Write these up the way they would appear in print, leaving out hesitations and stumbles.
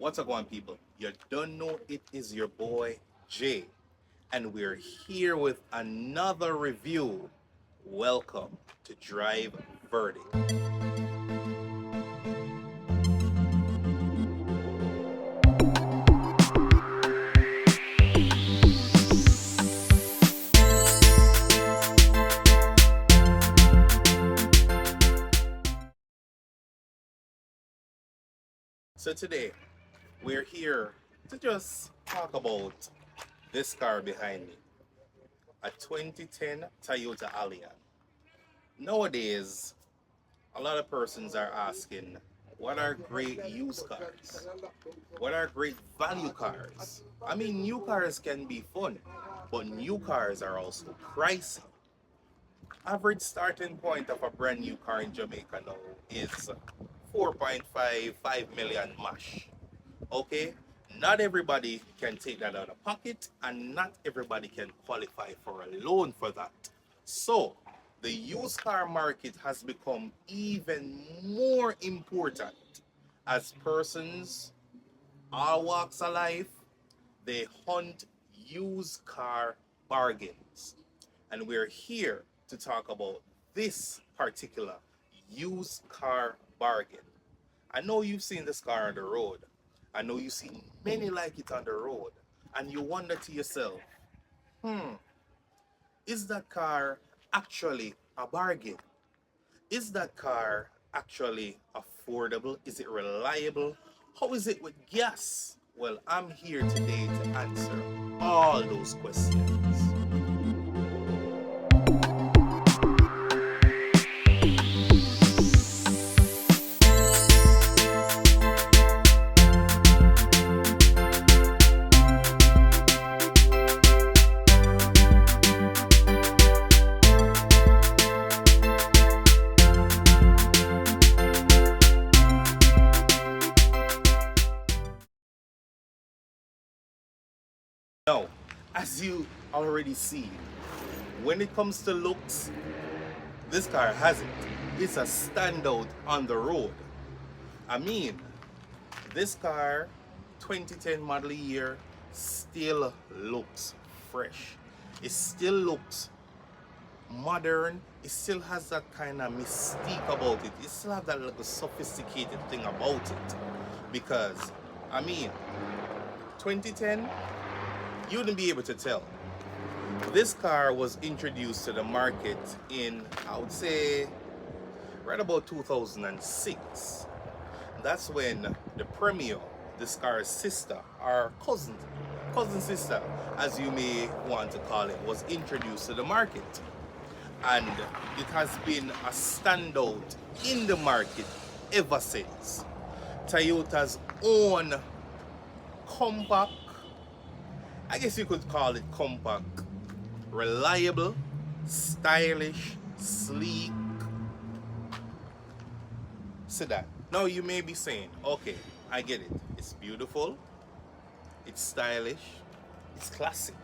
What's up, going people? You don't know it is your boy Jay, and we're here with another review. Welcome to Drive Verdict. So today we're here to just talk about this car behind me, a 2010 Toyota Allion. Nowadays, a lot of persons are asking, what are great used cars? What are great value cars? I mean, new cars can be fun, but new cars are also pricey. Average starting point of a brand new car in Jamaica now is 4.5, 5 million mash. Okay? Not everybody can take that out of pocket, and not everybody can qualify for a loan for that. So, the used car market has become even more important as persons, all walks of life, they hunt used car bargains. And we're here to talk about this particular used car bargain. I know you've seen this car on the road. I know you've seen many like it on the road. And you wonder to yourself, is that car actually a bargain? Is that car actually affordable? Is it reliable? How is it with gas? Well, I'm here today to answer all those questions. Now, as you already see, when it comes to looks, this car has it. It's a standout on the road. I mean, this car, 2010 model year, still looks fresh. It still looks modern. It still has that kind of mystique about it. It still has that little sophisticated thing about it. Because, I mean, 2010, you wouldn't be able to tell. This car was introduced to the market in, I would say, right about 2006. That's when the Premio, this car's sister, or cousin sister, as you may want to call it, was introduced to the market. And it has been a standout in the market ever since. Toyota's own compact, I guess you could call it compact, reliable, stylish, sleek sedan. Now you may be saying, okay, I get it. It's beautiful, it's stylish, it's classic.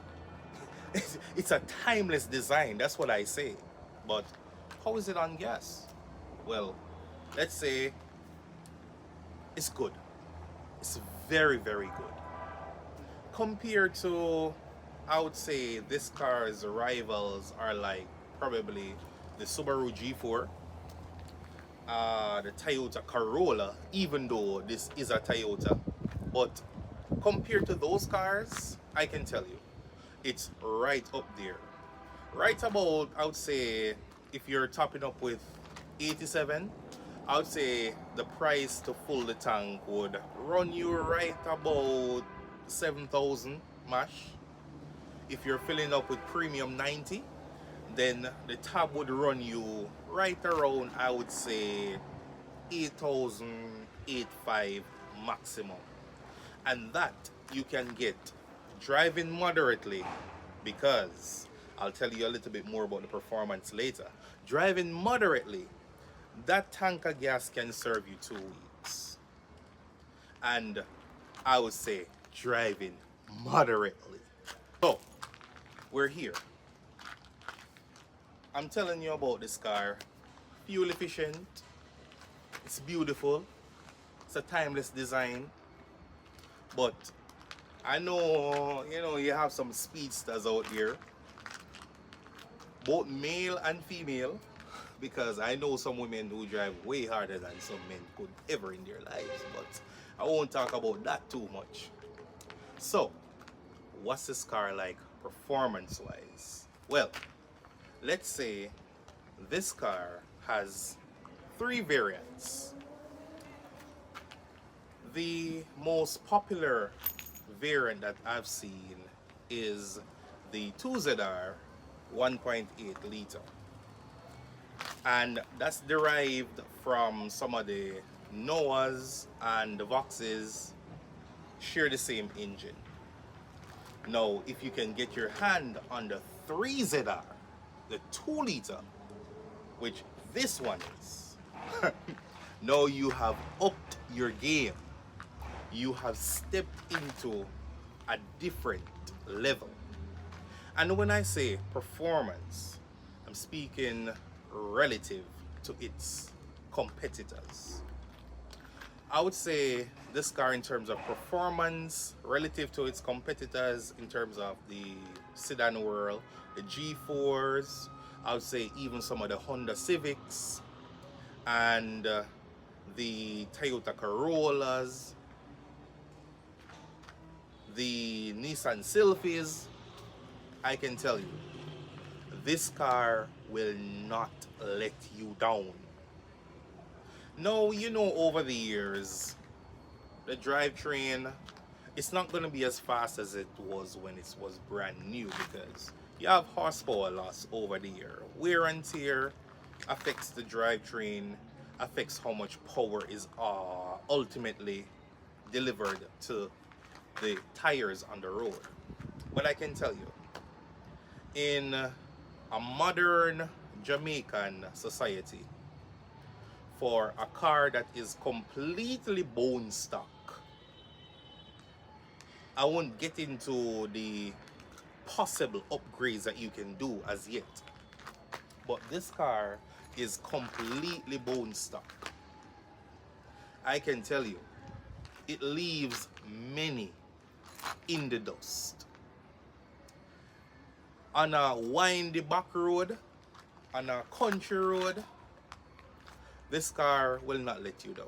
It's a timeless design, that's what I say. But how is it on gas? Well, let's say it's good. It's very, very good. Compared to, I would say this car's rivals are like probably the Subaru G4, the Toyota Corolla, even though this is a Toyota. But compared to those cars, I can tell you, it's right up there. Right about, I would say, if you're topping up with 87, I would say the price to full the tank would run you right about 7,000 mash. If you're filling up with premium 90, then the tab would run you right around, I would say, 8,000, 8,500 maximum. And that you can get driving moderately, because I'll tell you a little bit more about the performance later. Driving moderately, that tank of gas can serve you 2 weeks. And I would say driving moderately. So, we're here. I'm telling you about this car. Fuel efficient, it's beautiful, it's a timeless design, But I know, you have some speedsters out there, both male and female, because I know some women who drive way harder than some men could ever in their lives, but I won't talk about that too much. So, what's this car like performance-wise? Well, let's say this car has three variants. The most popular variant that I've seen is the 2ZR 1.8 liter. And that's derived from some of the Noahs and the Voxes share the same engine. Now, if you can get your hand on the 3ZR, the 2 liter, which this one is, now you have upped your game. You have stepped into a different level. And when I say performance, I'm speaking relative to its competitors. I would say this car, in terms of performance relative to its competitors, in terms of the sedan world, the G4s, I would say even some of the Honda Civics and the Toyota Corollas, the Nissan Sylphies, I can tell you, this car will not let you down. No, over the years, the drivetrain, it's not going to be as fast as it was when it was brand new, because you have horsepower loss over the year. Wear and tear affects the drivetrain, affects how much power is ultimately delivered to the tires on the road. But I can tell you, in a modern Jamaican society, for a car that is completely bone stock, I won't get into the possible upgrades that you can do as yet, but this car is completely bone stock. I can tell you, it leaves many in the dust. On a windy back road, on a country road, this car will not let you down.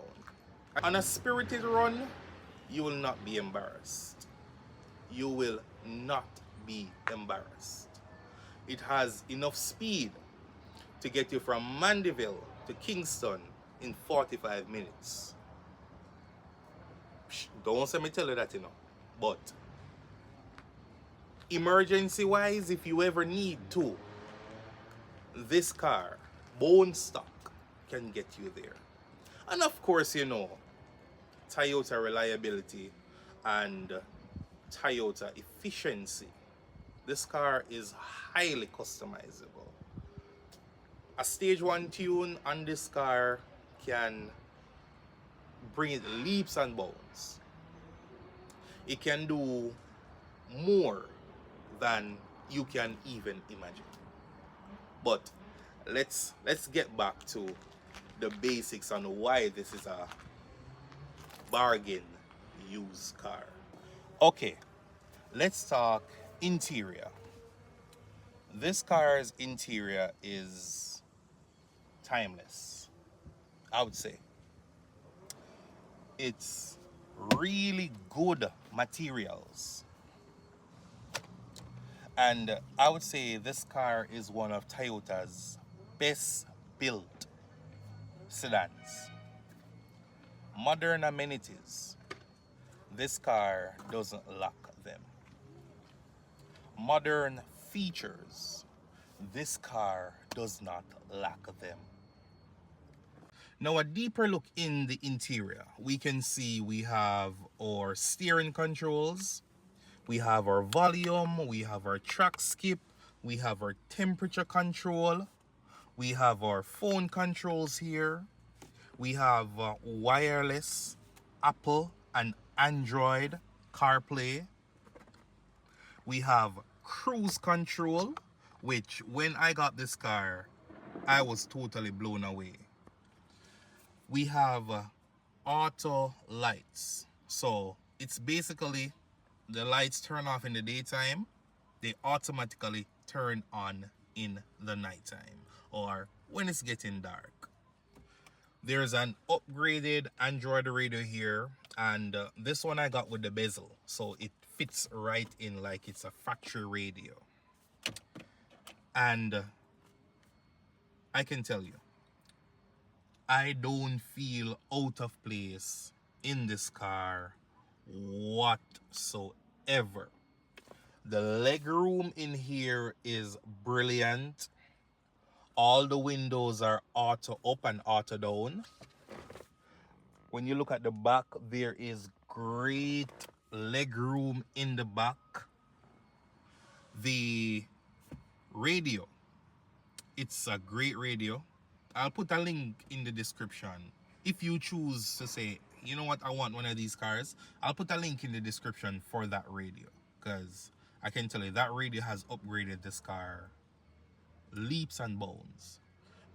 On a spirited run, you will not be embarrassed. You will not be embarrassed. It has enough speed to get you from Mandeville to Kingston in 45 minutes. Don't say me tell you that, But emergency-wise, if you ever need to, this car, bone stock, can get you there. And of course, Toyota reliability and Toyota efficiency. This car is highly customizable. A stage 1 tune on this car can bring it leaps and bounds. It can do more than you can even imagine. But let's get back to the basics on why this is a bargain used car. Okay, let's talk interior. This car's interior is timeless, I would say. It's really good materials. And I would say this car is one of Toyota's best built sedans. Modern amenities, this car doesn't lack them. Modern features, this car does not lack them. Now, a deeper look in the interior, we can see we have our steering controls, we have our volume, we have our track skip, we have our temperature control, we have our phone controls here, we have wireless Apple and Android CarPlay, we have cruise control, which when I got this car, I was totally blown away. We have auto lights, so It's basically the lights turn off in the daytime, they automatically turn on in the nighttime or when it's getting dark. There's an upgraded Android radio here, and this one I got with the bezel, so it fits right in like it's a factory radio. And I can tell you, I don't feel out of place in this car whatsoever. The leg room in here is brilliant. All the windows are auto up and auto down. When you look at the back, there is great leg room in the back. The radio, it's a great radio. I'll put a link in the description. If you choose to say, you know what, I want one of these cars, I'll put a link in the description for that radio, because I can tell you that radio has upgraded this car leaps and bounds.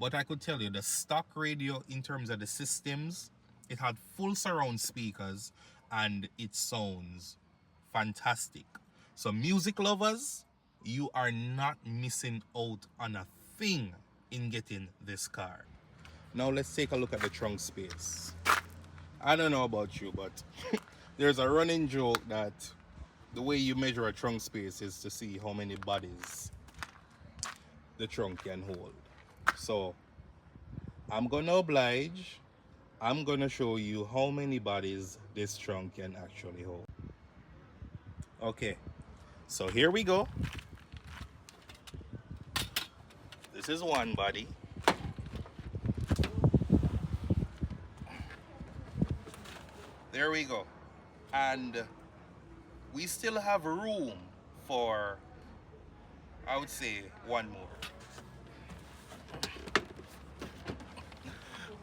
But I could tell you the stock radio, in terms of the systems, it had full surround speakers and it sounds fantastic. So music lovers, you are not missing out on a thing in getting this car. Now let's take a look at the trunk space. I don't know about you, but there's a running joke that the way you measure a trunk space is to see how many bodies the trunk can hold. So I'm gonna oblige. I'm gonna show you how many bodies this trunk can actually hold. Okay, so here we go. This is one body. There we go. And we still have room for, I would say, one more.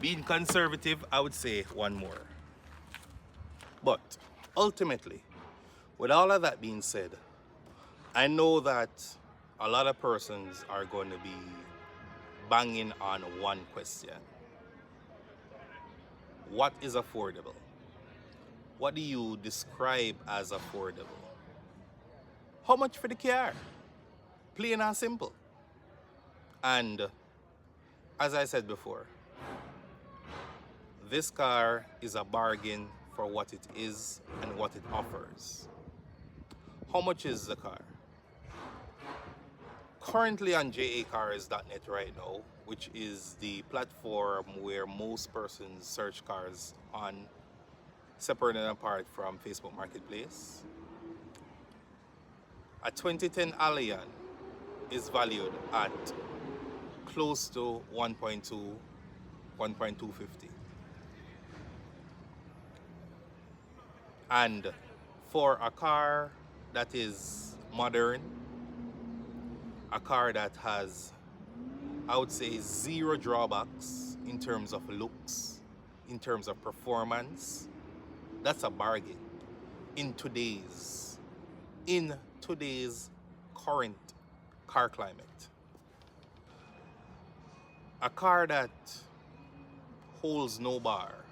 Being conservative, I would say one more. But ultimately, with all of that being said, I know that a lot of persons are going to be banging on one question. What is affordable? What do you describe as affordable? How much for the car? Plain and simple. And as I said before, this car is a bargain for what it is and what it offers. How much is the car? Currently on jacars.net right now, which is the platform where most persons search cars on, separate and apart from Facebook Marketplace. A 2010 Allion is valued at close to 1.250. And for a car that is modern, a car that has, I would say, zero drawbacks in terms of looks, in terms of performance, that's a bargain in today's current car climate. A car that holds no bar,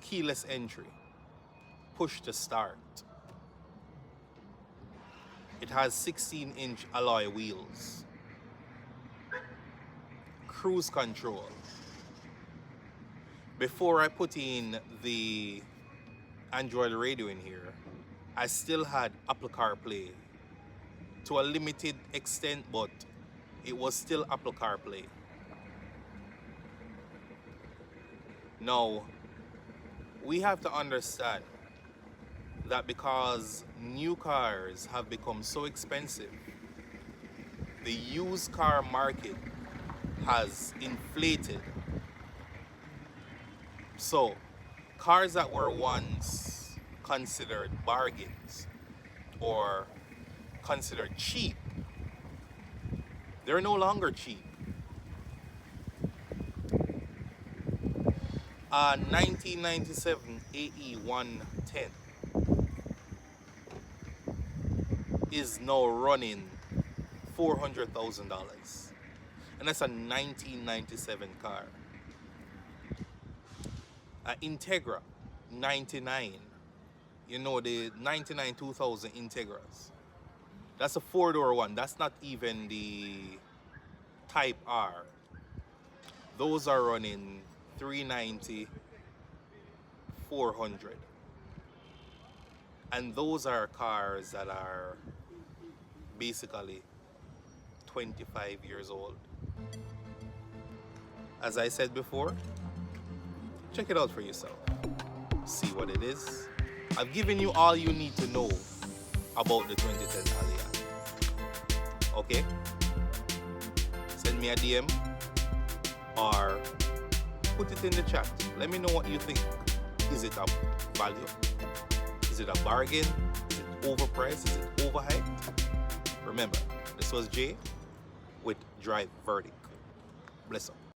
keyless entry, push to start. It has 16-inch alloy wheels, cruise control. Before I put in the Android radio in here, I still had Apple CarPlay to a limited extent, but it was still Apple CarPlay. Now, we have to understand that because new cars have become so expensive, the used car market has inflated. So, cars that were once considered bargains or considered cheap, they're no longer cheap. A 1997 AE 110 is now running $400,000, and that's a 1997 car. Integra 99. You know, the 99 2000 Integras. That's a 4-door one. That's not even the Type R. Those are running 390, 400. And those are cars that are basically 25 years old. As I said before, check it out for yourself. See what it is. I've given you all you need to know about the 2010 Allion. Okay? Send me a DM or put it in the chat. Let me know what you think. Is it a value? Is it a bargain? Is it overpriced? Is it overhyped? Remember, this was Jay with Drive Verdict. Bless up.